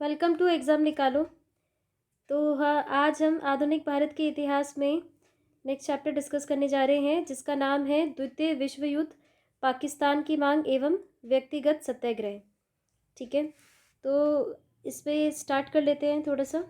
Welcome to exam निकालो। तो हाँ, आज हम आधुनिक भारत के इतिहास में नेक्स्ट चैप्टर डिस्कस करने जा रहे हैं, जिसका नाम है द्वितीय विश्व युद्ध, पाकिस्तान की मांग एवं व्यक्तिगत सत्याग्रह। ठीक है, तो इस पे स्टार्ट कर लेते हैं थोड़ा सा।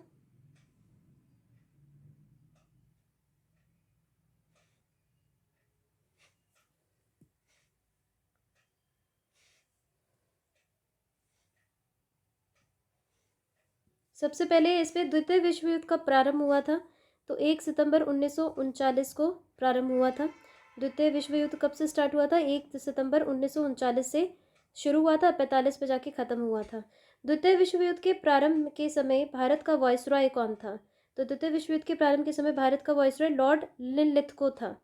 सबसे पहले इस पे द्वितीय विश्व युद्ध कब प्रारंभ हुआ था, तो 1 सितंबर 1939 को प्रारंभ हुआ था। द्वितीय विश्व युद्ध कब से स्टार्ट हुआ था? 1 सितंबर 1939 से शुरू हुआ था, 45 पे जाके ख़त्म हुआ था। द्वितीय विश्व युद्ध के प्रारंभ के समय भारत का वायसरॉय कौन था? तो द्वितीय विश्व युद्ध के प्रारंभ के समय भारत का वायसरॉय लॉर्ड लिनलिथगो था।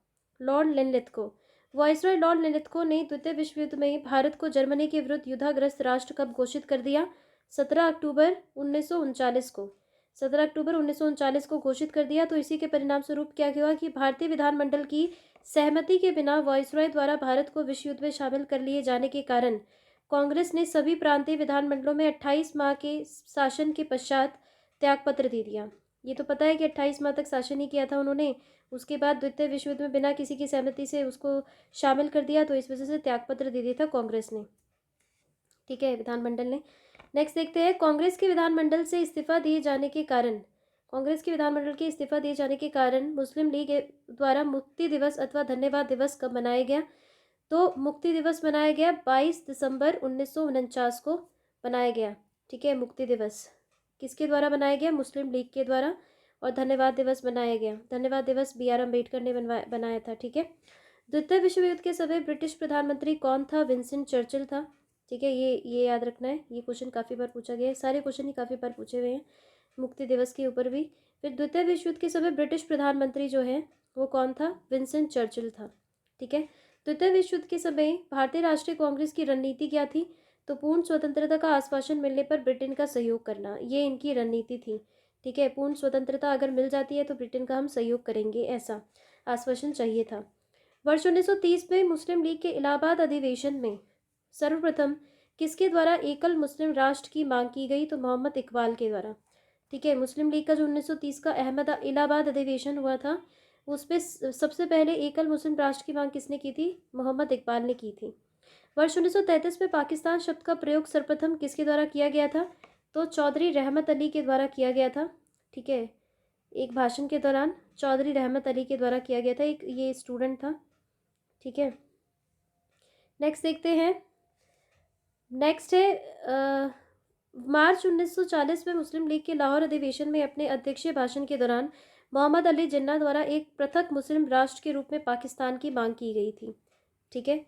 Lord Linlithgow viceroy Lord Linlithgow ने द्वितीय विश्व युद्ध में भारत को जर्मनी के विरुद्ध युद्धाग्रस्त राष्ट्र कब घोषित कर दिया? 17 अक्टूबर 1939 को 17 अक्टूबर 1939 को घोषित कर दिया। तो इसी के परिणाम स्वरूप क्या हुआ कि भारतीय विधानमंडल की सहमति के बिना वायसरॉय द्वारा भारत को विश्व युद्ध में शामिल कर लिए जाने के कारण कांग्रेस ने सभी प्रांतीय विधानमंडलों में 28 माह के शासन के पश्चात त्यागपत्र दे दिया। ये तो पता है कि 28 माह तक शासन ही किया था उन्होंने। उसके बाद द्वितीय विश्व युद्ध में बिना किसी की सहमति से उसको शामिल कर दिया, तो इस वजह से त्यागपत्र दे दिया था कांग्रेस ने। ठीक है, विधानमंडल ने। नेक्स्ट देखते हैं, कांग्रेस के विधानमंडल से इस्तीफा दिए जाने के कारण कांग्रेस के विधानमंडल के इस्तीफा दिए जाने के कारण मुस्लिम लीग द्वारा मुक्ति दिवस अथवा धन्यवाद दिवस कब मनाया गया? तो मुक्ति दिवस मनाया गया 22 दिसंबर 1949 को मनाया गया। ठीक है, मुक्ति दिवस किसके द्वारा बनाया गया? मुस्लिम लीग के द्वारा। और धन्यवाद दिवस बनाया गया, धन्यवाद दिवस बी आर अम्बेडकर ने बनाया था। ठीक है, द्वितीय विश्व युद्ध के समय ब्रिटिश प्रधानमंत्री कौन था? विंस्टन चर्चिल था। ठीक है, ये याद रखना है, ये क्वेश्चन काफ़ी बार पूछा गया है, सारे क्वेश्चन ही काफ़ी बार पूछे हुए हैं मुक्ति दिवस के ऊपर भी। फिर द्वितीय विश्व युद्ध के समय ब्रिटिश प्रधानमंत्री जो है वो कौन था? विंस्टन चर्चिल था। ठीक है, द्वितीय विश्व युद्ध के समय भारतीय राष्ट्रीय कांग्रेस की रणनीति क्या थी? तो पूर्ण स्वतंत्रता का आश्वासन मिलने पर ब्रिटेन का सहयोग करना, ये इनकी रणनीति थी। ठीक है, पूर्ण स्वतंत्रता अगर मिल जाती है तो ब्रिटेन का हम सहयोग करेंगे, ऐसा आश्वासन चाहिए था। वर्ष 1930 में मुस्लिम लीग के इलाहाबाद अधिवेशन में सर्वप्रथम किसके द्वारा एकल मुस्लिम राष्ट्र की मांग की गई? तो मोहम्मद इकबाल के द्वारा। ठीक है, मुस्लिम लीग का जो 1930 का इलाहाबाद अधिवेशन हुआ था, उस पर सबसे पहले एकल मुस्लिम राष्ट्र की मांग किसने की थी? मोहम्मद इकबाल ने की थी। वर्ष 1933 में पाकिस्तान शब्द का प्रयोग सर्वप्रथम किसके द्वारा किया गया था? तो चौधरी रहमत अली के द्वारा किया गया था। ठीक है, एक भाषण के दौरान चौधरी रहमत अली के द्वारा किया गया था, एक ये स्टूडेंट था। ठीक है, नेक्स्ट देखते हैं। नेक्स्ट है मार्च 1940 में मुस्लिम लीग के लाहौर अधिवेशन में अपने अध्यक्षीय भाषण के दौरान मोहम्मद अली जिन्ना द्वारा एक पृथक मुस्लिम राष्ट्र के रूप में पाकिस्तान की मांग की गई थी। ठीक है,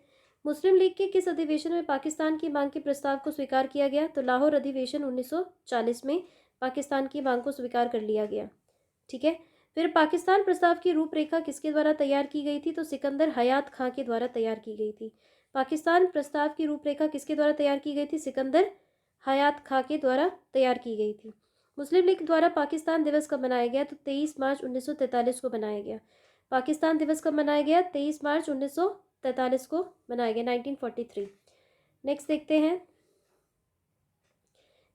मुस्लिम लीग के किस अधिवेशन में पाकिस्तान की मांग के प्रस्ताव को स्वीकार किया गया? तो लाहौर अधिवेशन 1940 में पाकिस्तान की मांग को स्वीकार कर लिया गया। ठीक है, फिर पाकिस्तान प्रस्ताव की रूपरेखा किसके द्वारा तैयार की गई थी? तो सिकंदर हयात खां के द्वारा तैयार की गई थी। पाकिस्तान प्रस्ताव की रूपरेखा किसके द्वारा तैयार की गई थी? सिकंदर हयात खां के द्वारा तैयार की गई थी। मुस्लिम लीग द्वारा पाकिस्तान दिवस कब मनाया गया? तो 23 मार्च 1943 को बनाया गया। पाकिस्तान दिवस कब मनाया गया? 23 मार्च 1943 को मनाया गया, 1943। नेक्स्ट देखते हैं।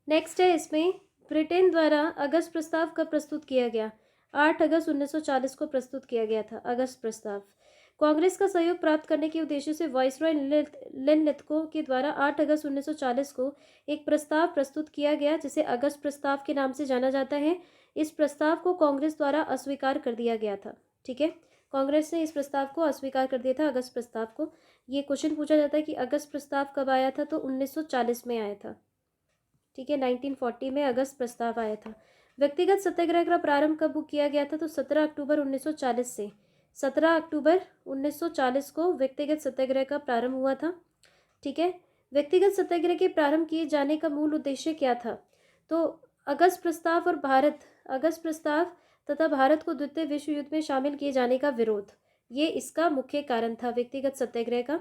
नेक्स्ट है इसमें, ब्रिटेन द्वारा अगस्त प्रस्ताव कब प्रस्तुत किया गया? 8 अगस्त 1940 को प्रस्तुत किया गया था अगस्त प्रस्ताव। कांग्रेस का सहयोग प्राप्त करने के उद्देश्य से वाइसरॉय लिनलिथगो के द्वारा 8 अगस्त 1940 को एक प्रस्ताव प्रस्तुत किया गया, जिसे अगस्त प्रस्ताव के नाम से जाना जाता है। इस प्रस्ताव को कांग्रेस द्वारा अस्वीकार कर दिया गया था। ठीक है, कांग्रेस ने इस प्रस्ताव को अस्वीकार कर दिया था, अगस्त प्रस्ताव को। ये क्वेश्चन पूछा जाता है कि अगस्त प्रस्ताव कब आया था? तो 1940 में आया था। ठीक है, 1940 में अगस्त प्रस्ताव आया था। व्यक्तिगत सत्याग्रह का प्रारंभ कब किया गया था? तो 17 अक्टूबर 1940 से 17 अक्टूबर 1940 को व्यक्तिगत सत्याग्रह का प्रारंभ हुआ था। ठीक है, व्यक्तिगत सत्याग्रह के प्रारंभ किए जाने का मूल उद्देश्य क्या था? तो अगस्त प्रस्ताव और अगस्त प्रस्ताव तथा भारत को द्वितीय विश्व युद्ध में शामिल किए जाने का विरोध, ये इसका मुख्य कारण था। व्यक्तिगत सत्याग्रह का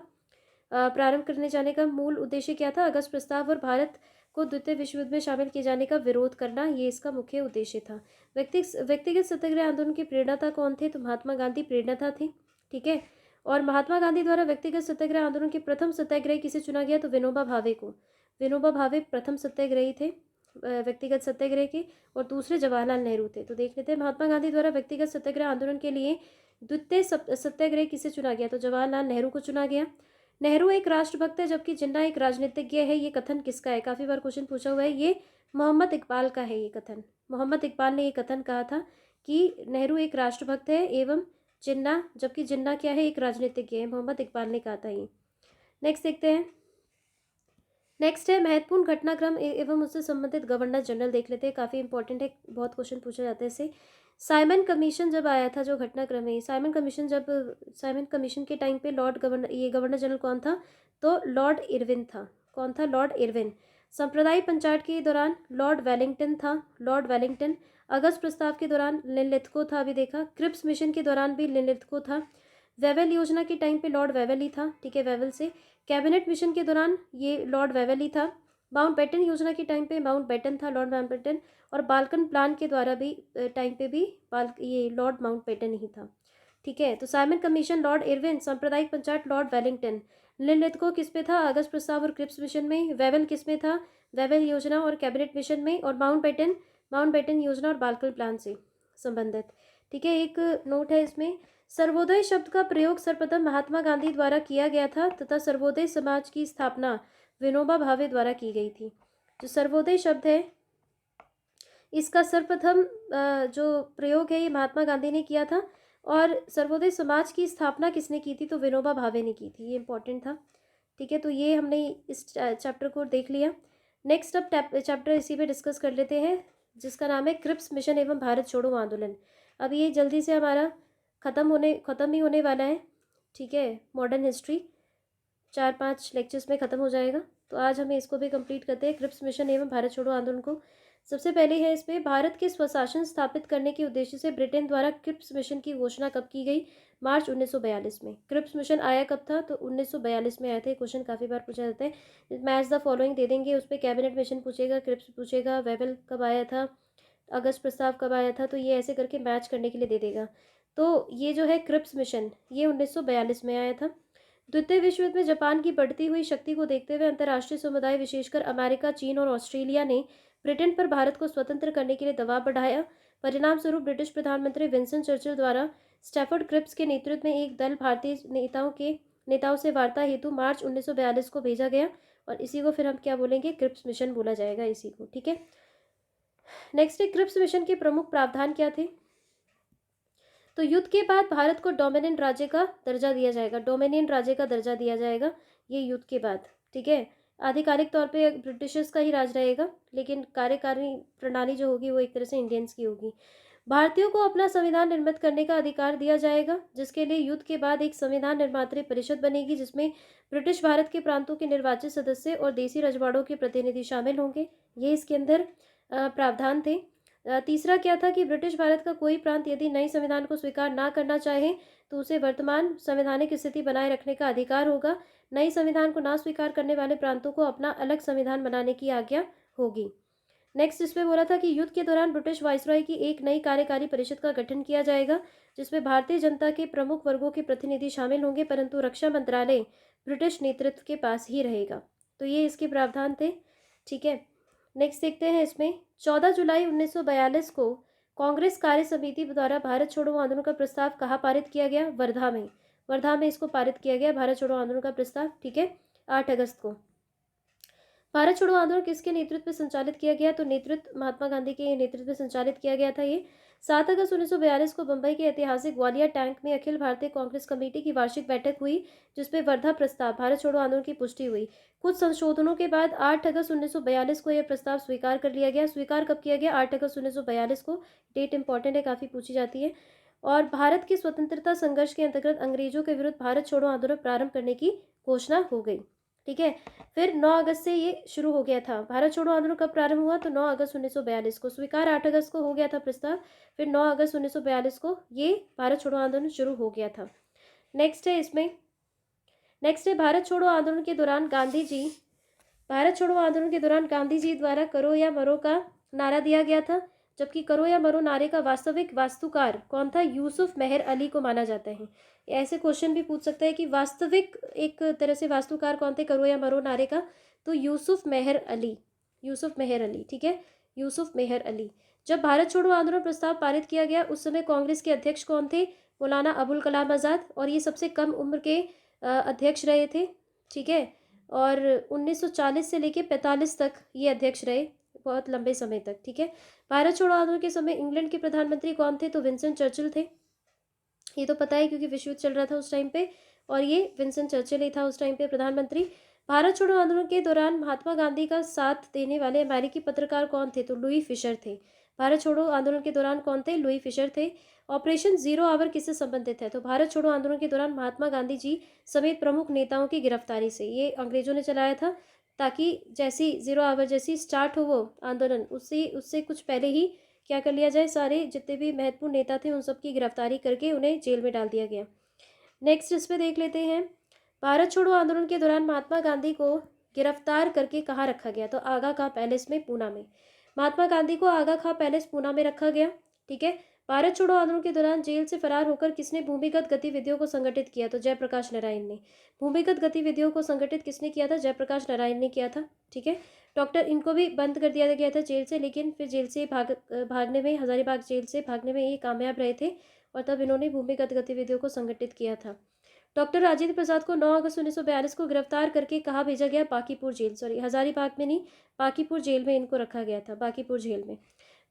प्रारंभ करने जाने का मूल उद्देश्य क्या था? अगस्त प्रस्ताव और भारत को द्वितीय विश्व युद्ध में शामिल किए जाने का विरोध करना, ये इसका मुख्य उद्देश्य था। व्यक्तिगत सत्याग्रह आंदोलन के प्रेरणाता कौन थे? तो महात्मा गांधी प्रेरणाता थे। ठीक है, और महात्मा गांधी द्वारा व्यक्तिगत सत्याग्रह आंदोलन के प्रथम सत्याग्रही किसे चुना गया? तो विनोबा भावे को। विनोबा भावे प्रथम सत्याग्रही थे। व्यक्तिगत सत्याग्रह के, और दूसरे जवाहरलाल नेहरू थे। तो देख लेते हैं महात्मा गांधी द्वारा व्यक्तिगत सत्याग्रह आंदोलन के लिए द्वितीय सत्याग्रह किसे चुना गया? तो जवाहरलाल नेहरू को चुना गया। नेहरू एक राष्ट्रभक्त है जबकि जिन्ना एक राजनीतिज्ञ है, ये कथन किसका है? काफ़ी बार क्वेश्चन पूछा हुआ है, ये मोहम्मद इकबाल का है। ये कथन मोहम्मद इकबाल ने ये कथन कहा था कि नेहरू एक राष्ट्रभक्त है एवं जिन्ना, जबकि जिन्ना क्या है? एक राजनीतिज्ञ है। मोहम्मद इकबाल ने कहा था ये। नेक्स्ट देखते हैं। नेक्स्ट है महत्वपूर्ण घटनाक्रम एवं उससे संबंधित गवर्नर जनरल देख लेते हैं, काफ़ी इंपॉर्टेंट है, बहुत क्वेश्चन पूछा जाता है इससे। साइमन कमीशन जब आया था, जो घटनाक्रम है साइमन कमीशन के टाइम पे गवर्नर जनरल कौन था? तो लॉर्ड इरविन था। कौन था? Lord Irwin. सांप्रदायिक पंचायत के दौरान लॉर्ड वेलिंगटन था, लॉर्ड वेलिंगटन। अगस्त प्रस्ताव के दौरान लिनलिथगो था, अभी देखा। क्रिप्स मिशन के दौरान भी लिनलिथगो था। वेवेल योजना के टाइम पे लॉर्ड वेवेल ही था, ठीक है, वेवेल से। कैबिनेट मिशन के दौरान ये लॉर्ड वेवेल ही था। माउंटबेटन योजना के टाइम पे माउंटबेटन था, लॉर्ड माउंटबेटन। और बाल्कन प्लान के द्वारा भी टाइम पे भी ये लॉर्ड माउंटबेटन ही था, ठीक है। तो साइमन कमीशन लॉर्ड इरविन, सांप्रदायिक पंचायत लॉर्ड वेलिंगटन। लिनलिथगो किस पे था? अगस्त प्रस्ताव और क्रिप्स मिशन में। वेवेल किस में था? वेवेल योजना और कैबिनेट मिशन में। और माउंटबेटन योजना और बाल्कन प्लान से संबंधित, ठीक है। एक नोट है इसमें, सर्वोदय शब्द का प्रयोग सर्वप्रथम महात्मा गांधी द्वारा किया गया था तथा सर्वोदय समाज की स्थापना विनोबा भावे द्वारा की गई थी। जो सर्वोदय शब्द है इसका सर्वप्रथम जो प्रयोग है ये महात्मा गांधी ने किया था, और सर्वोदय समाज की स्थापना किसने की थी? तो विनोबा भावे ने की थी। ये इंपॉर्टेंट था, ठीक है। तो ये हमने इस चैप्टर को देख लिया। नेक्स्ट अब चैप्टर इसी पे डिस्कस कर लेते हैं, जिसका नाम है क्रिप्स मिशन एवं भारत छोड़ो आंदोलन। अब ये जल्दी से हमारा ख़त्म ही होने वाला है, ठीक है। मॉडर्न हिस्ट्री 4-5 लेक्चर्स में ख़त्म हो जाएगा, तो आज हमें इसको भी कंप्लीट करते हैं, क्रिप्स मिशन एवं भारत छोड़ो आंदोलन को। सबसे पहले है इसमें, भारत के स्वशासन स्थापित करने के उद्देश्य से ब्रिटेन द्वारा क्रिप्स मिशन की घोषणा कब की गई? मार्च 1942 में। क्रिप्स मिशन आया कब था? तो 1942 में आया था। क्वेश्चन काफ़ी बार पूछा जाता है। मैच द फॉलोइंग दे देंगे, उस पर कैबिनेट मिशन पूछेगा, क्रिप्स पूछेगा, वेवेल कब आया था, अगस्त प्रस्ताव कब आया था, तो ये ऐसे करके मैच करने के लिए दे देगा। तो ये जो है क्रिप्स मिशन, ये 1942 में आया था। द्वितीय विश्व युद्ध में जापान की बढ़ती हुई शक्ति को देखते हुए अंतर्राष्ट्रीय समुदाय, विशेषकर अमेरिका, चीन और ऑस्ट्रेलिया ने ब्रिटेन पर भारत को स्वतंत्र करने के लिए दबाव बढ़ाया। परिणाम स्वरूप ब्रिटिश प्रधानमंत्री विंस्टन चर्चिल द्वारा स्टैफर्ड क्रिप्स के नेतृत्व में एक दल भारतीय नेताओं से वार्ता हेतु मार्च 1942 को भेजा गया, और इसी को फिर हम क्या बोलेंगे? क्रिप्स मिशन बोला जाएगा इसी को, ठीक है। नेक्स्ट है, क्रिप्स मिशन के प्रमुख प्रावधान क्या थे? तो युद्ध के बाद भारत को डोमिनियन राज्य का दर्जा दिया जाएगा, डोमिनियन राज्य का दर्जा दिया जाएगा ये युद्ध के बाद, ठीक है। आधिकारिक तौर पे ब्रिटिशर्स का ही राज रहेगा, लेकिन कार्यकारी प्रणाली जो होगी वो एक तरह से इंडियंस की होगी। भारतीयों को अपना संविधान निर्मित करने का अधिकार दिया जाएगा, जिसके लिए युद्ध के बाद एक संविधान निर्मात्री परिषद बनेगी, जिसमें ब्रिटिश भारत के प्रांतों के निर्वाचित सदस्य और देसी रजवाड़ों के प्रतिनिधि शामिल होंगे। ये इसके अंदर प्रावधान थे। तीसरा क्या था कि ब्रिटिश भारत का कोई प्रांत यदि नए संविधान को स्वीकार ना करना चाहे तो उसे वर्तमान संवैधानिक स्थिति बनाए रखने का अधिकार होगा। नए संविधान को ना स्वीकार करने वाले प्रांतों को अपना अलग संविधान बनाने की आज्ञा होगी। नेक्स्ट इसमें बोला था कि युद्ध के दौरान ब्रिटिश वाइसरॉय की एक नई कार्यकारी परिषद का गठन किया जाएगा, जिसमें भारतीय जनता के प्रमुख वर्गों के प्रतिनिधि शामिल होंगे, परंतु रक्षा मंत्रालय ब्रिटिश नेतृत्व के पास ही रहेगा। तो ये इसके प्रावधान थे, ठीक है। नेक्स्ट देखते हैं इसमें, 14 जुलाई 1942 को कांग्रेस कार्य समिति द्वारा भारत छोड़ो आंदोलन का प्रस्ताव कहाँ पारित किया गया? वर्धा में इसको पारित किया गया, भारत छोड़ो आंदोलन का प्रस्ताव, ठीक है, 8 अगस्त को। भारत छोड़ो आंदोलन किसके नेतृत्व में संचालित किया गया? तो नेतृत्व महात्मा गांधी के नेतृत्व में संचालित किया गया था ये। 7 अगस्त 1942 को मुंबई के ऐतिहासिक ग्वालियर टैंक में अखिल भारतीय कांग्रेस कमेटी की वार्षिक बैठक हुई, जिसमें वर्धा प्रस्ताव भारत छोड़ो आंदोलन की पुष्टि हुई। कुछ संशोधनों के बाद 8 अगस्त 1942 को यह प्रस्ताव स्वीकार कर लिया गया। स्वीकार कब किया गया? 8 अगस्त 1942 को। डेट इंपॉर्टेंट है, काफ़ी पूछी जाती है। और भारत की स्वतंत्रता संघर्ष के अंतर्गत अंग्रेजों के विरुद्ध भारत छोड़ो आंदोलन प्रारंभ करने की घोषणा हो गई, ठीक है। फिर 9 अगस्त से ये शुरू हो गया था। भारत छोड़ो आंदोलन कब प्रारंभ हुआ? तो 9 अगस्त 1942 को। स्वीकार 8 अगस्त को हो गया था प्रस्ताव, फिर 9 अगस्त 1942 को ये भारत छोड़ो आंदोलन शुरू हो गया था। नेक्स्ट है भारत छोड़ो आंदोलन के दौरान गांधी जी द्वारा करो या मरो का नारा दिया गया था, जबकि करो या मरो नारे का वास्तविक वास्तुकार कौन था? यूसुफ मेहर अली को माना जाता है। ऐसे क्वेश्चन भी पूछ सकता है कि वास्तविक एक तरह से वास्तुकार कौन थे करो या मरो नारे का? तो यूसुफ मेहर अली, यूसुफ मेहर अली, ठीक है, यूसुफ मेहर अली। जब भारत छोड़ो आंदोलन प्रस्ताव पारित किया गया उस समय कांग्रेस के अध्यक्ष कौन थे? मौलाना अबुल कलाम आज़ाद, और ये सबसे कम उम्र के अध्यक्ष रहे थे, ठीक है। और 1940 से लेके 45 तक ये अध्यक्ष रहे, बहुत लंबे समय तक, ठीक है। भारत छोड़ो आंदोलन के समय इंग्लैंड के प्रधानमंत्री कौन थे? तो विंस्टन चर्चिल थे, ये तो पता है क्योंकि विश्व युद्ध चल रहा था उस टाइम पे, और ये विंस्टन चर्चिल ही था उस टाइम पे प्रधानमंत्री। भारत छोड़ो आंदोलन के दौरान महात्मा गांधी का साथ देने वाले अमेरिकी पत्रकार कौन थे? तो लुई फिशर थे। भारत छोड़ो आंदोलन के दौरान कौन थे? लुई फिशर थे। ऑपरेशन जीरो आवर किससे संबंधित है? तो भारत छोड़ो आंदोलन के दौरान महात्मा गांधी जी समेत प्रमुख नेताओं की गिरफ्तारी से, ये अंग्रेजों ने चलाया था ताकि जैसी जीरो आवर जैसी स्टार्ट हो वो आंदोलन, उससे कुछ पहले ही क्या कर लिया जाए, सारे जितने भी महत्वपूर्ण नेता थे उन सब की गिरफ्तारी करके उन्हें जेल में डाल दिया गया। नेक्स्ट इस पे देख लेते हैं, भारत छोड़ो आंदोलन के दौरान महात्मा गांधी को गिरफ्तार करके कहाँ रखा गया? तो आगा खां पैलेस में, पूना में। महात्मा गांधी को आगा खां पैलेस पूना में रखा गया, ठीक है। भारत छोड़ो आंदोलन के दौरान जेल से फरार होकर किसने भूमिगत गतिविधियों को संगठित किया? तो जयप्रकाश नारायण ने। भूमिगत गतिविधियों को संगठित किसने किया था? जयप्रकाश नारायण ने किया था, ठीक है। डॉक्टर इनको भी बंद कर दिया गया था जेल से, लेकिन फिर जेल से भागने में, हजारीबाग जेल से भागने में ये कामयाब रहे थे, और तब इन्होंने भूमिगत गतिविधियों को संगठित किया था। डॉक्टर राजेंद्र प्रसाद को 9 अगस्त 1942 को गिरफ्तार करके कहाँ भेजा गया? बांकीपुर जेल, सॉरी हजारीबाग में नहीं, बांकीपुर जेल में इनको रखा गया था, बांकीपुर जेल में।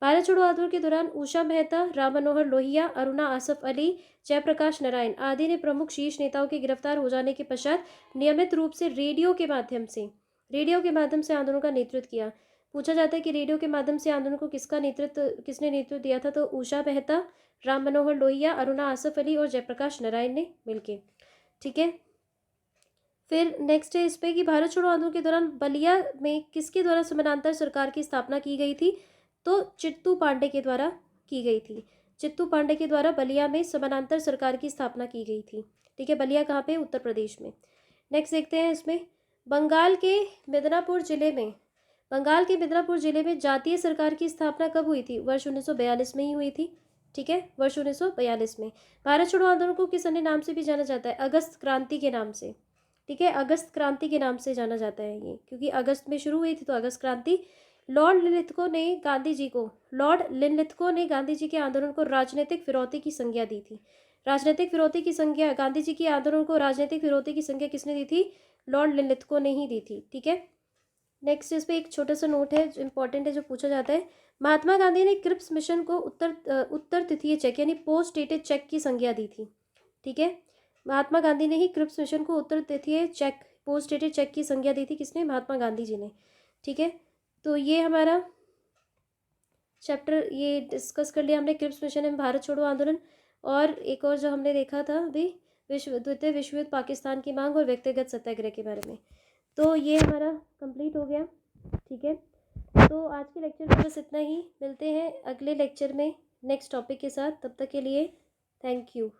भारत छोड़ो आंदोलन के दौरान उषा मेहता, राम मनोहर लोहिया, अरुणा आसफ अली, जयप्रकाश नारायण आदि ने प्रमुख शीर्ष नेताओं के गिरफ्तार हो जाने के पश्चात नियमित रूप से रेडियो के माध्यम से आंदोलन का नेतृत्व किया। पूछा जाता है कि रेडियो के माध्यम से आंदोलन को किसने नेतृत्व दिया था? तो उषा मेहता, राम मनोहर लोहिया, अरुणा आसफ अली और जयप्रकाश नारायण ने मिलकर, ठीक है। फिर नेक्स्ट है इस पे कि भारत छोड़ो आंदोलन के दौरान बलिया में किसके द्वारा समानांतर सरकार की स्थापना की गई थी? तो चित्तू पांडे के द्वारा की गई थी। चित्तू पांडे के द्वारा बलिया में समानांतर सरकार की स्थापना की गई थी, ठीक है। बलिया कहाँ पे? उत्तर प्रदेश में। नेक्स्ट देखते हैं इसमें, बंगाल के मिदनापुर जिले में जातीय सरकार की स्थापना कब हुई थी? वर्ष 1942 में ही हुई थी, ठीक है, वर्ष 1942 में। भारत छोड़ो आंदोलन को किस अन्य नाम से भी जाना जाता है? अगस्त क्रांति के नाम से, ठीक है, अगस्त क्रांति के नाम से जाना जाता है ये, क्योंकि अगस्त में शुरू हुई थी तो अगस्त क्रांति। लॉर्ड लिनलिथगो ने गांधी जी के आंदोलन को राजनीतिक फिरौती की संज्ञा दी थी। राजनीतिक फिरौती की संज्ञा, गांधी जी के आंदोलन को राजनीतिक फिरौती की संज्ञा किसने दी थी? लॉर्ड लिनलिथगो ने ही दी थी, ठीक है। नेक्स्ट इस पे एक छोटा सा नोट है जो इंपॉर्टेंट है, जो पूछा जाता है, महात्मा गांधी ने क्रिप्स मिशन को उत्तर तिथीय चेक यानी पोस्ट डेटेड चेक की संज्ञा दी थी, ठीक है। महात्मा गांधी ने ही क्रिप्स मिशन को उत्तर तिथीय चेक, पोस्ट डेटेड चेक की संज्ञा दी थी, किसने? महात्मा गांधी जी ने, ठीक है। तो ये हमारा चैप्टर ये डिस्कस कर लिया हमने, क्रिप्स मिशन एवं भारत छोड़ो आंदोलन, और एक और जो हमने देखा था अभी, द्वितीय विश्व युद्ध, पाकिस्तान की मांग और व्यक्तिगत सत्याग्रह के बारे में। तो ये हमारा कंप्लीट हो गया, ठीक है। तो आज के लेक्चर में बस इतना ही, मिलते हैं अगले लेक्चर में नेक्स्ट टॉपिक के साथ, तब तक के लिए थैंक यू।